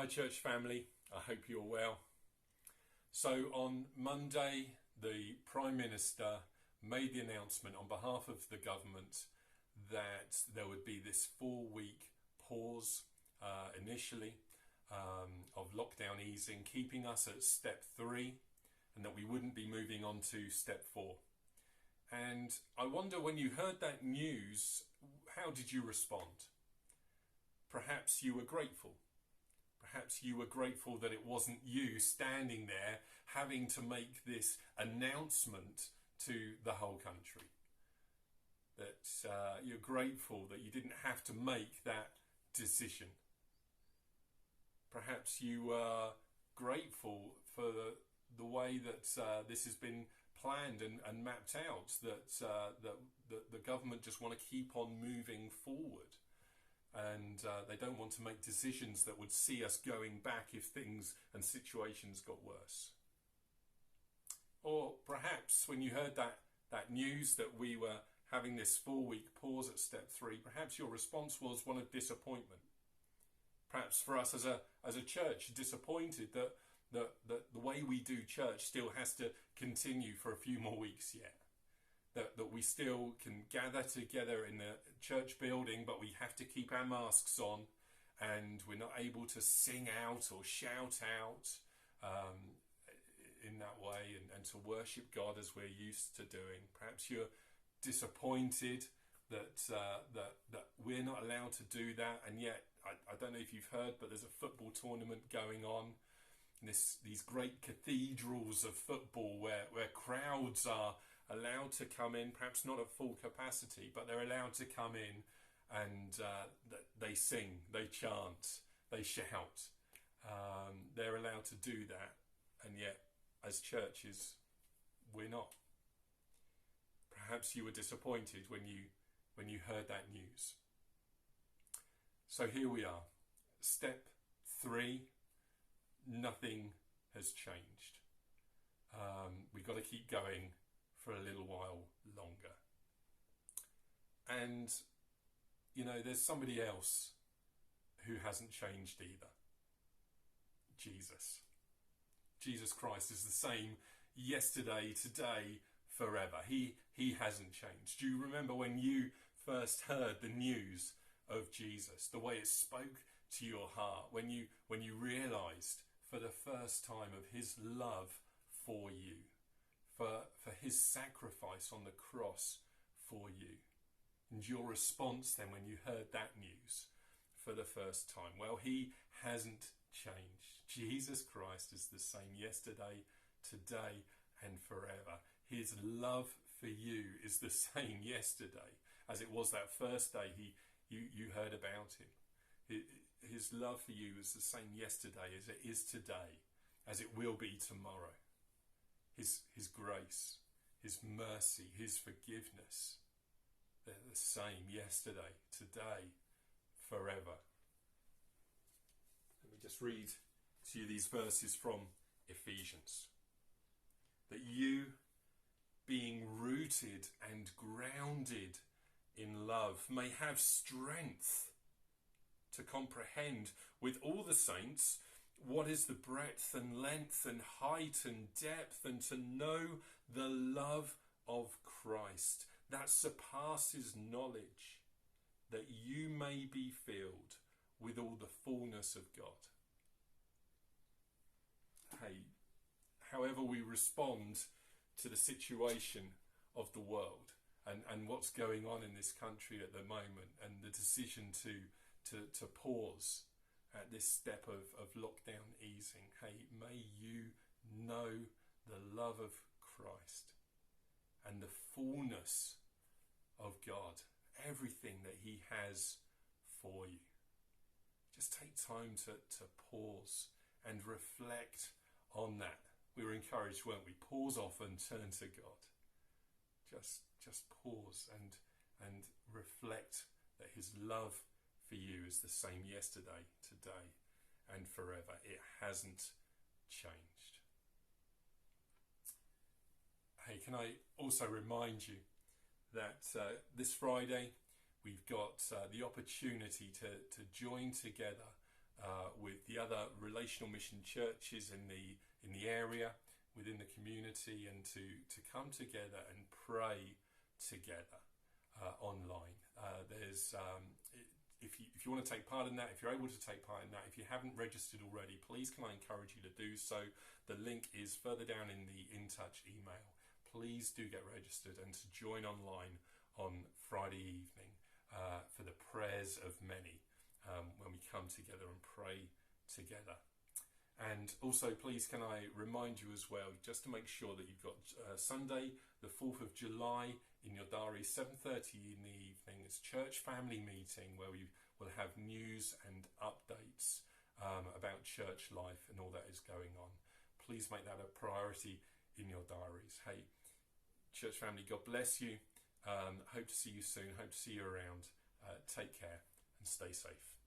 Hi church family, I hope you're well. So on Monday, the Prime Minister made the announcement on behalf of the government that there would be this 4-week pause initially of lockdown easing, keeping us at step 3, and that we wouldn't be moving on to step 4. And I wonder, when you heard that news, how did you respond? Perhaps you were grateful. Perhaps you were grateful that it wasn't you standing there having to make this announcement to the whole country. That you're grateful that you didn't have to make that decision. Perhaps you were grateful for the way that this has been planned and mapped out, that the government just want to keep on moving forward. And they don't want to make decisions that would see us going back if things and situations got worse. Or perhaps when you heard that news that we were having this 4-week pause at step 3, perhaps your response was one of disappointment. Perhaps for us as a church, disappointed that the way we do church still has to continue for a few more weeks yet. That we still can gather together in the church building, but we have to keep our masks on, and we're not able to sing out or shout out in that way and to worship God as we're used to doing. Perhaps you're disappointed that we're not allowed to do that, and yet I don't know if you've heard, but there's a football tournament going on. These great cathedrals of football where crowds are allowed to come in, perhaps not at full capacity, but they're allowed to come in, and they sing, they chant, they shout. They're allowed to do that, and yet as churches we're not. Perhaps you were disappointed when you heard that news. So here we are, step 3. Nothing has changed. We've got to keep going for a little while longer. And, you know, there's somebody else who hasn't changed either. Jesus. Jesus Christ is the same yesterday, today, forever. He hasn't changed. Do you remember when you first heard the news of Jesus, the way it spoke to your heart, when you realised for the first time of his love for you, for his sacrifice on the cross for you? And your response then when you heard that news for the first time? Well, he hasn't changed. Jesus Christ is the same yesterday, today and forever. His love for you is the same yesterday as it was that first day you heard about him. His love for you is the same yesterday as it is today, as it will be tomorrow. His grace, his mercy, his forgiveness, they're the same yesterday, today, forever. Let me just read to you these verses from Ephesians. That you, being rooted and grounded in love, may have strength to comprehend with all the saints what is the breadth and length and height and depth, and to know the love of Christ that surpasses knowledge, that you may be filled with all the fullness of God. Hey, however we respond to the situation of the world and what's going on in this country at the moment, and the decision to pause at this step of lockdown easing, hey, may you know the love of Christ and the fullness of God, everything that he has for you. Just take time to pause and reflect on that. We were encouraged, weren't we? Pause off and turn to God. Just pause and reflect that his love for you is the same yesterday, today and forever. It hasn't changed. Hey, can I also remind you that this Friday we've got the opportunity to join together with the other relational mission churches in the area, within the community, and to come together and pray together online. If you want to take part in that, if you're able to take part in that, if you haven't registered already, please can I encourage you to do so. The link is further down in the In Touch email. Please do get registered and to join online on Friday evening for the prayers of many when we come together and pray together. And also, please can I remind you as well, just to make sure that you've got Sunday, the 4th of July in your diary, 7:30 in the evening. It's church family meeting where we will have news and updates about church life and all that is going on. Please make that a priority in your diaries. Hey, church family, God bless you. Hope to see you soon. Hope to see you around. Take care and stay safe.